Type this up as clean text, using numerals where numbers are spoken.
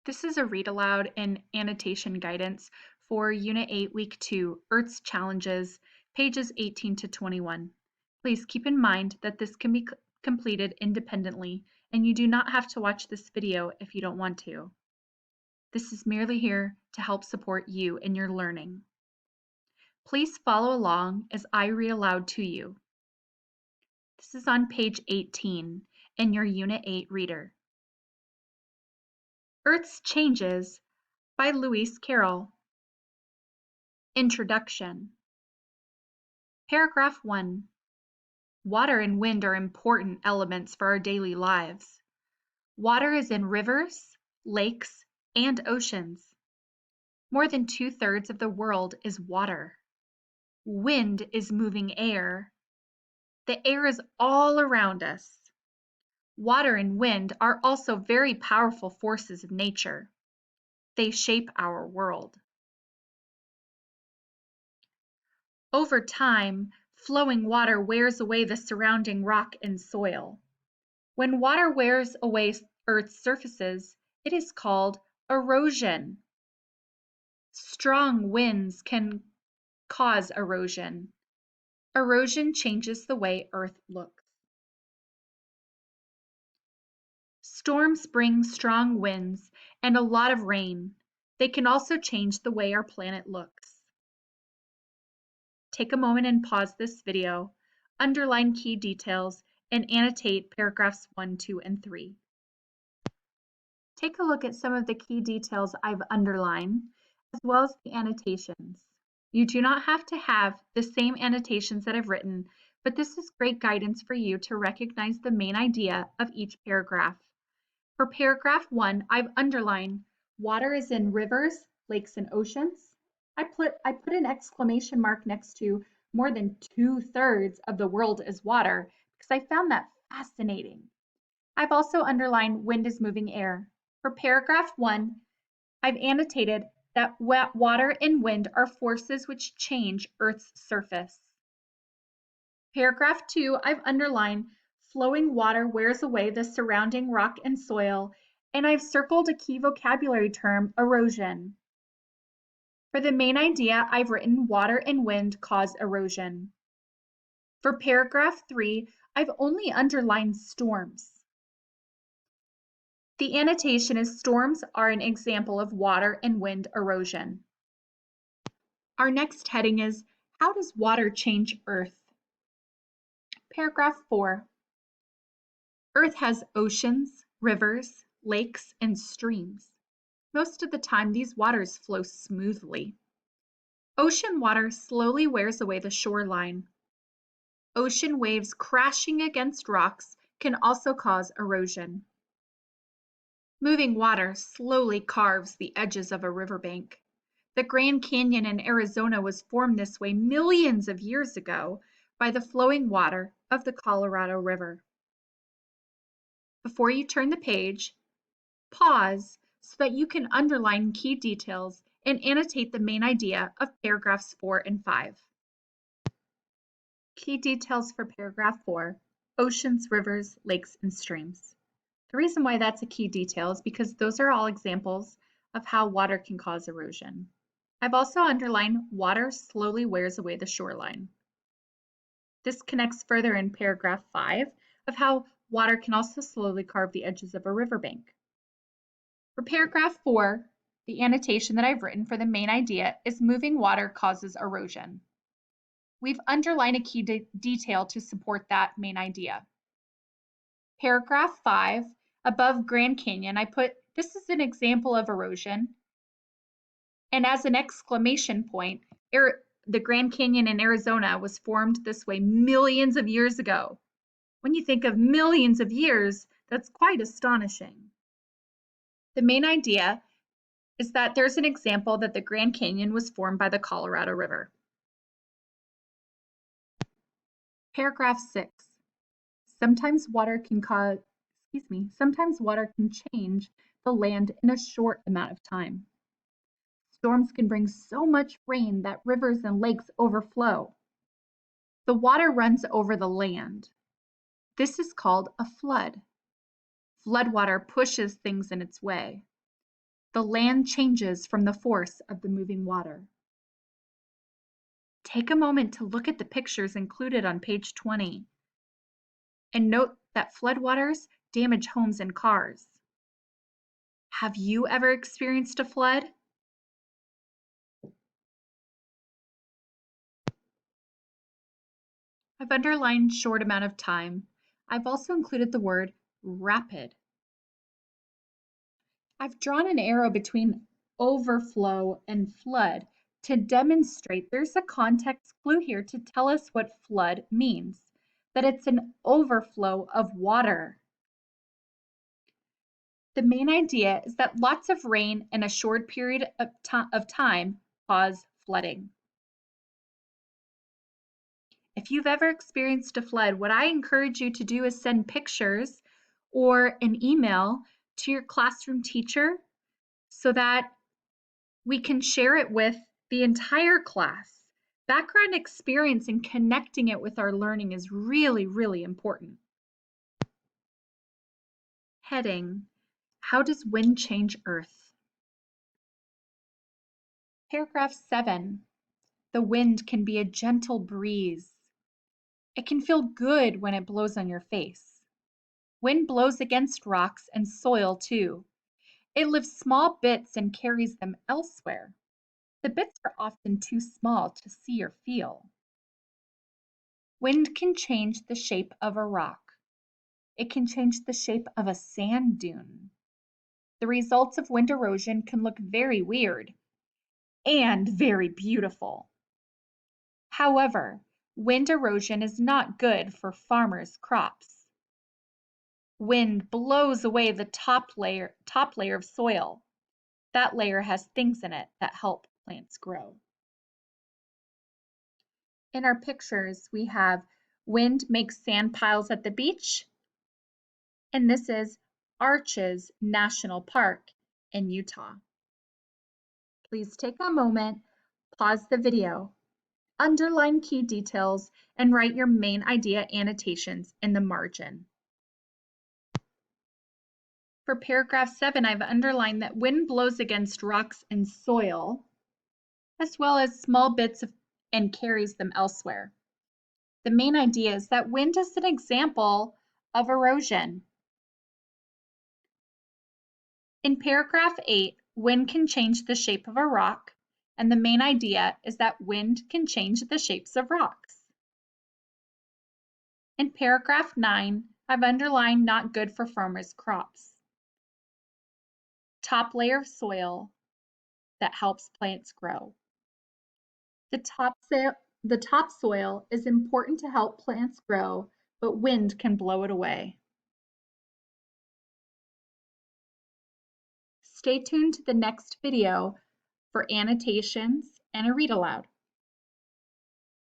This is a read aloud and annotation guidance for Unit 8, Week 2, Earth's Challenges, pages 18 to 21. Please keep in mind that this can be completed independently, and you do not have to watch this video if you don't want to. This is merely here to help support you in your learning. Please follow along as I read aloud to you. This is on page 18 in your Unit 8 reader. Earth's Changes by Lewis Carroll. Introduction. Paragraph 1. Water and wind are important elements for our daily lives. Water is in rivers, lakes, and oceans. More than 2/3 of the world is water. Wind is moving air. The air is all around us. Water and wind are also very powerful forces of nature. They shape our world. Over time, flowing water wears away the surrounding rock and soil. When water wears away Earth's surfaces, it is called erosion. Strong winds can cause erosion. Erosion changes the way Earth looks. Storms bring strong winds and a lot of rain. They can also change the way our planet looks. Take a moment and pause this video, underline key details, and annotate paragraphs 1, 2, and 3. Take a look at some of the key details I've underlined, as well as the annotations. You do not have to have the same annotations that I've written, but this is great guidance for you to recognize the main idea of each paragraph. For paragraph 1, I've underlined water is in rivers, lakes, and oceans. I put an exclamation mark next to more than 2/3 of the world is water because I found that fascinating. I've also underlined wind is moving air. For paragraph 1, I've annotated that water and wind are forces which change Earth's surface. Paragraph 2, I've underlined flowing water wears away the surrounding rock and soil, and I've circled a key vocabulary term, erosion. For the main idea, I've written water and wind cause erosion. For paragraph 3, I've only underlined storms. The annotation is storms are an example of water and wind erosion. Our next heading is, how does water change Earth? Paragraph 4. Earth has oceans, rivers, lakes, and streams. Most of the time, these waters flow smoothly. Ocean water slowly wears away the shoreline. Ocean waves crashing against rocks can also cause erosion. Moving water slowly carves the edges of a riverbank. The Grand Canyon in Arizona was formed this way millions of years ago by the flowing water of the Colorado River. Before you turn the page, pause so that you can underline key details and annotate the main idea of paragraphs 4 and 5. Key details for paragraph 4, oceans, rivers, lakes, and streams. The reason why that's a key detail is because those are all examples of how water can cause erosion. I've also underlined water slowly wears away the shoreline. This connects further in paragraph 5 of how water can also slowly carve the edges of a riverbank. For paragraph 4, the annotation that I've written for the main idea is moving water causes erosion. We've underlined a key detail to support that main idea. Paragraph 5, above Grand Canyon, I put, this is an example of erosion. And as an exclamation point, the Grand Canyon in Arizona was formed this way millions of years ago. When you think of millions of years, that's quite astonishing. The main idea is that there's an example that the Grand Canyon was formed by the Colorado River. Paragraph 6. Sometimes water can change the land in a short amount of time. Storms can bring so much rain that rivers and lakes overflow. The water runs over the land. This is called a flood. Floodwater pushes things in its way. The land changes from the force of the moving water. Take a moment to look at the pictures included on page 20 and note that floodwaters damage homes and cars. Have you ever experienced a flood? I've underlined short amount of time. I've also included the word rapid. I've drawn an arrow between overflow and flood to demonstrate there's a context clue here to tell us what flood means, that it's an overflow of water. The main idea is that lots of rain in a short period of time cause flooding. If you've ever experienced a flood, what I encourage you to do is send pictures or an email to your classroom teacher so that we can share it with the entire class. Background experience and connecting it with our learning is really, really important. Heading, how does wind change Earth? Paragraph 7, the wind can be a gentle breeze. It can feel good when it blows on your face. Wind blows against rocks and soil too. It lifts small bits and carries them elsewhere. The bits are often too small to see or feel. Wind can change the shape of a rock. It can change the shape of a sand dune. The results of wind erosion can look very weird and very beautiful. However, wind erosion is not good for farmers' crops. Wind blows away the top layer of soil. That layer has things in it that help plants grow. In our pictures, we have wind makes sand piles at the beach, and this is Arches National Park in Utah. Please take a moment, pause the video, underline key details, and write your main idea annotations in the margin. For paragraph 7, I've underlined that wind blows against rocks and soil, as well as small bits and carries them elsewhere. The main idea is that wind is an example of erosion. In paragraph 8, wind can change the shape of a rock, and the main idea is that wind can change the shapes of rocks. In paragraph 9, I've underlined not good for farmers' crops. Top layer of soil that helps plants grow. The topsoil is important to help plants grow, but wind can blow it away. Stay tuned to the next video for annotations and a read aloud.